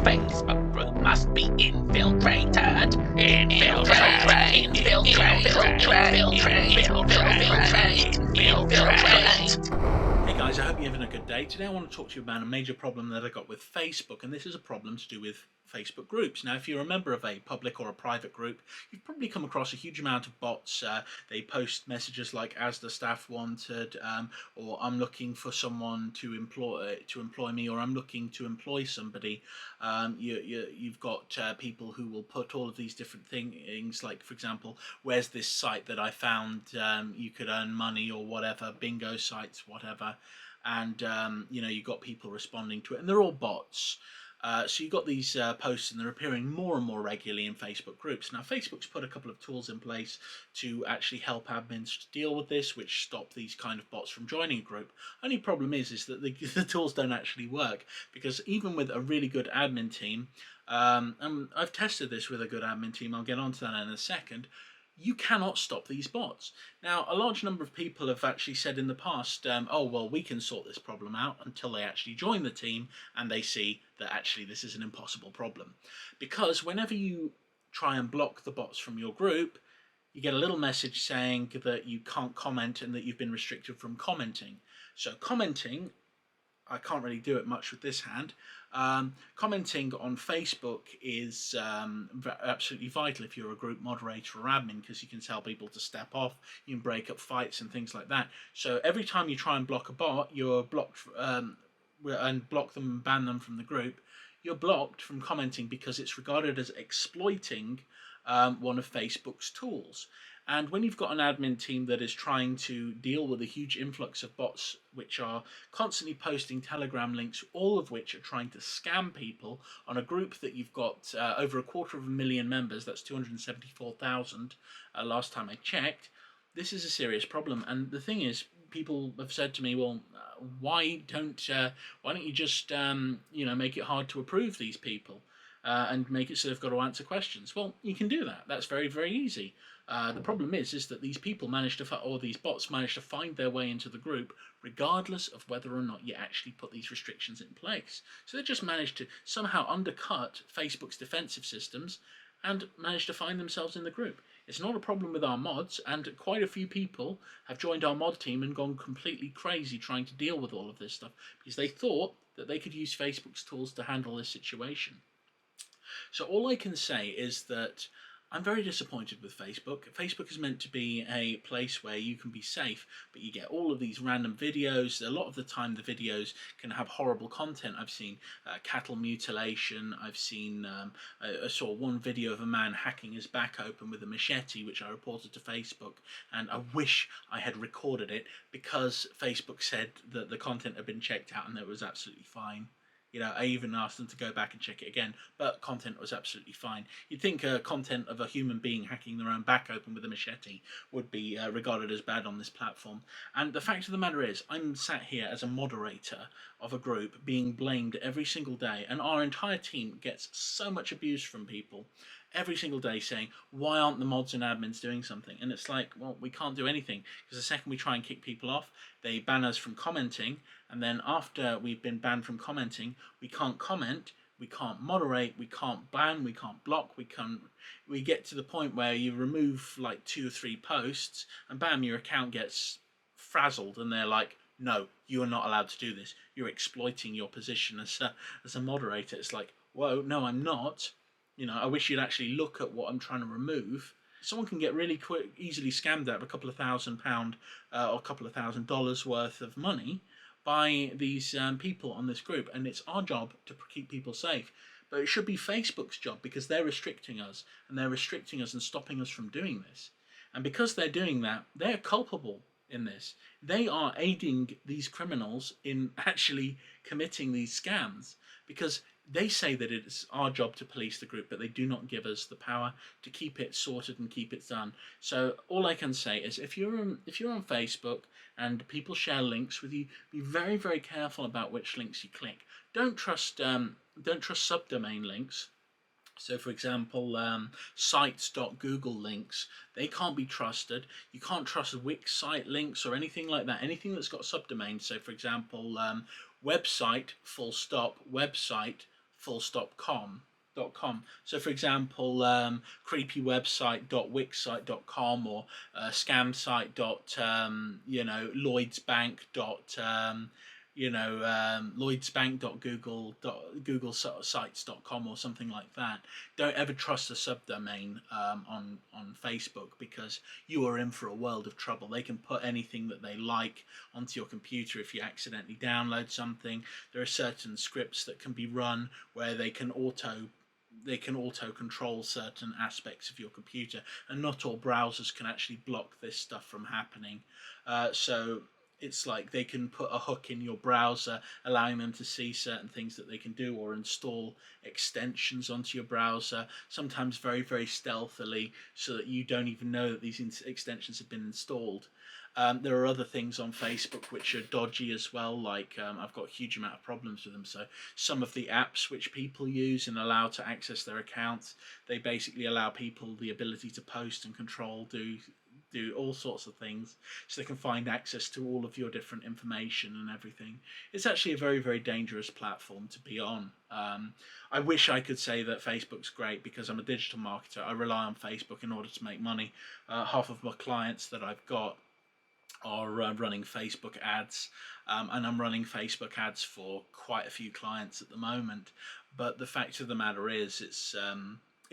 Facebook group must be infiltrated. Infiltrate. Hey guys, I hope you're having a good day. Today I want to talk to you about a major problem that I got with Facebook, and this is a problem to do with Facebook groups. Now, if you're a member of a public or a private group, you've probably come across a huge amount of bots. They post messages like "as the staff wanted," or "I'm looking for someone to employ me," or "I'm looking to employ somebody." You've got people who will put all of these different things, like, for example, "Where's this site that I found? You could earn money," or whatever, bingo sites, whatever. And you've got people responding to it, and they're all bots. So you've got these posts, and they're appearing more and more regularly in Facebook groups. Now, Facebook's put a couple of tools in place to actually help admins to deal with this, which stop these kind of bots from joining a group. Only problem is that the tools don't actually work, because even with a really good admin team, and I've tested this with a good admin team, I'll get onto that in a second, you cannot stop these bots. Now, a large number of people have actually said in the past, oh, well, we can sort this problem out, until they actually join the team and they see that actually this is an impossible problem. Because whenever you try and block the bots from your group, you get a little message saying that you can't comment and that you've been restricted from commenting. So commenting, I can't really do it much with this hand. Commenting on Facebook is absolutely vital if you're a group moderator or admin, because you can tell people to step off, you can break up fights and things like that. So every time you try and block a bot, you're blocked, and block them and ban them from the group, you're blocked from commenting, because it's regarded as exploiting one of Facebook's tools. And when you've got an admin team that is trying to deal with a huge influx of bots which are constantly posting Telegram links, all of which are trying to scam people on a group that you've got over 250,000 members, that's 274,000 last time I checked, this is a serious problem. And the thing is, people have said to me, well, why don't you just make it hard to approve these people? And make it so they've got to answer questions. Well, you can do that. That's very, very easy. The problem is that these people these bots manage to find their way into the group, regardless of whether or not you actually put these restrictions in place. So they just managed to somehow undercut Facebook's defensive systems and managed to find themselves in the group. It's not a problem with our mods, and quite a few people have joined our mod team and gone completely crazy trying to deal with all of this stuff, because they thought that they could use Facebook's tools to handle this situation. So all I can say is that I'm very disappointed with Facebook. Facebook is meant to be a place where you can be safe, but you get all of these random videos. A lot of the time the videos can have horrible content. I've seen cattle mutilation. I saw one video of a man hacking his back open with a machete, which I reported to Facebook, and I wish I had recorded it, because Facebook said that the content had been checked out and that it was absolutely fine. I even asked them to go back and check it again, but content was absolutely fine. You'd think content of a human being hacking their own back open with a machete would be regarded as bad on this platform. And the fact of the matter is, I'm sat here as a moderator of a group being blamed every single day, and our entire team gets so much abuse from people every single day saying, why aren't the mods and admins doing something? And it's like, well, we can't do anything, because the second we try and kick people off, they ban us from commenting, and then after we've been banned from commenting, we can't comment, we can't moderate, we can't ban, we can't block, we get to the point where you remove like 2 or 3 posts, and bam, your account gets frazzled, and they're like, no, you are not allowed to do this. You're exploiting your position as a moderator. It's like, whoa, no, I'm not. I wish you'd actually look at what I'm trying to remove. Someone can get really easily scammed out of a couple of £1,000 or a couple of $1,000 worth of money by these people on this group, and it's our job to keep people safe. But it should be Facebook's job, because they're restricting us, and they're restricting us and stopping us from doing this. And because they're doing that, they're culpable in this. They are aiding these criminals in actually committing these scams, because they say that it's our job to police the group, but they do not give us the power to keep it sorted and keep it done. So all I can say is, if you're on Facebook and people share links with you, be very, very careful about which links you click. Don't trust subdomain links. So, for example, sites.google links, they can't be trusted. You can't trust Wix site links or anything like that. Anything that's got subdomains. So, for example, website, full stop, website, full stop com. So for example, creepywebsite.wixsite.com or scamsite lloydsbank lloydsbank.googlesites.com or something like that. Don't ever trust a subdomain on Facebook, because you are in for a world of trouble. They can put anything that they like onto your computer if you accidentally download something. There are certain scripts that can be run where they can auto control certain aspects of your computer, and not all browsers can actually block this stuff from happening. So it's like they can put a hook in your browser allowing them to see certain things that they can do, or install extensions onto your browser, sometimes very, very stealthily, so that you don't even know that these extensions have been installed. There are other things on Facebook which are dodgy as well, like I've got a huge amount of problems with them. So some of the apps which people use and allow to access their accounts, they basically allow people the ability to post and control, do all sorts of things, so they can find access to all of your different information and everything. It's actually a very, very dangerous platform to be on. I wish I could say that Facebook's great, because I'm a digital marketer. I rely on Facebook in order to make money. Half of my clients that I've got are running Facebook ads, and I'm running Facebook ads for quite a few clients at the moment. But the fact of the matter is, it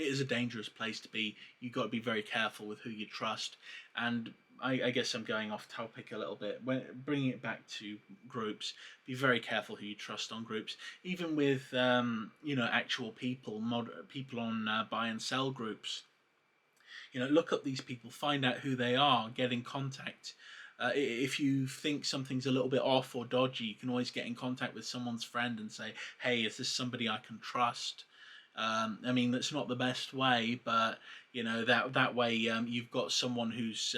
is a dangerous place to be. You've got to be very careful with who you trust. And I guess I'm going off topic a little bit. Bringing it back to groups, be very careful who you trust on groups. Even with actual people on buy and sell groups. Look up these people, find out who they are, get in contact. If you think something's a little bit off or dodgy, you can always get in contact with someone's friend and say, hey, is this somebody I can trust? That's not the best way, but that way you've got someone who's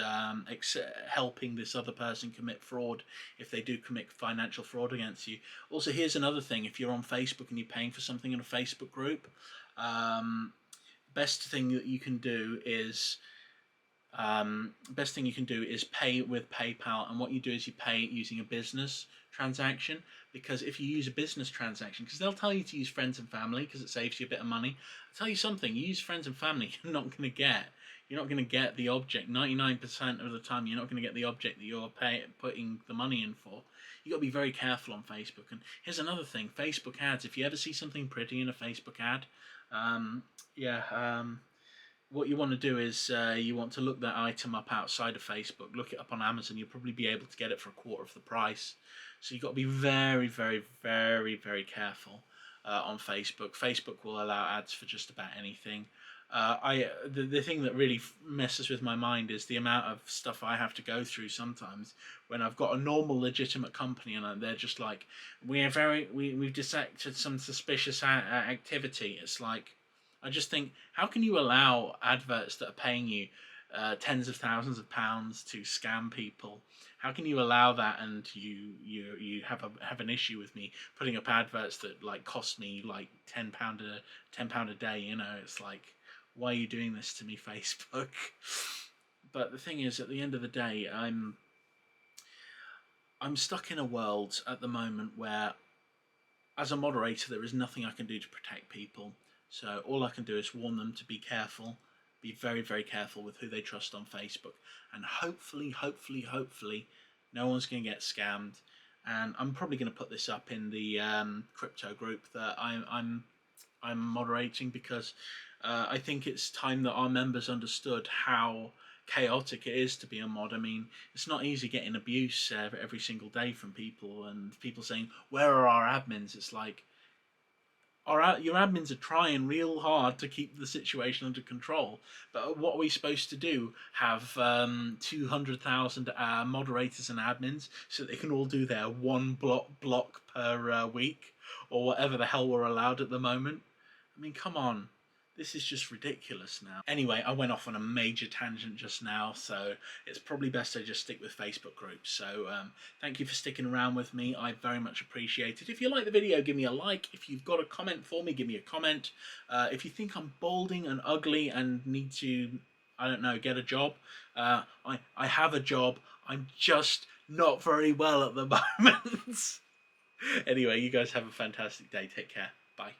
helping this other person commit fraud if they do commit financial fraud against you. Also, here's another thing: if you're on Facebook and you're paying for something in a Facebook group, best thing you can do is pay with PayPal. And what you do is you pay using a business transaction, because if you use a business transaction, because they'll tell you to use friends and family because it saves you a bit of money. I'll tell you something: you use friends and family, you're not going to get the object. 99% of the time you're not going to get the object that you're putting the money in for. You got to be very careful on Facebook. And here's another thing: Facebook ads. If you ever see something pretty in a Facebook ad, what you want to do is you want to look that item up outside of Facebook. Look it up on Amazon. You'll probably be able to get it for a quarter of the price. So you've got to be very, very, very, very careful on Facebook. Facebook will allow ads for just about anything. The thing that really messes with my mind is the amount of stuff I have to go through sometimes when I've got a normal, legitimate company and they're just like, we've detected some suspicious activity. It's like, I just think, how can you allow adverts that are paying you tens of thousands of pounds to scam people? How can you allow that, and you have an issue with me putting up adverts that like cost me like £10 a day? It's like, why are you doing this to me, Facebook? But the thing is, at the end of the day, I'm stuck in a world at the moment where, as a moderator, there is nothing I can do to protect people. So all I can do is warn them to be careful, be very, very careful with who they trust on Facebook. And hopefully, no one's going to get scammed. And I'm probably going to put this up in the crypto group that I'm moderating, because I think it's time that our members understood how chaotic it is to be a mod. It's not easy getting abuse every single day from people, and people saying, where are our admins? It's like, your admins are trying real hard to keep the situation under control, but what are we supposed to do? Have 200,000 moderators and admins so they can all do their one block per week, or whatever the hell we're allowed at the moment? Come on. This is just ridiculous now. Anyway, I went off on a major tangent just now, so it's probably best I just stick with Facebook groups. So thank you for sticking around with me. I very much appreciate it. If you like the video, give me a like. If you've got a comment for me, give me a comment. If you think I'm balding and ugly and need to, I don't know, get a job, I have a job. I'm just not very well at the moment. Anyway, you guys have a fantastic day. Take care. Bye.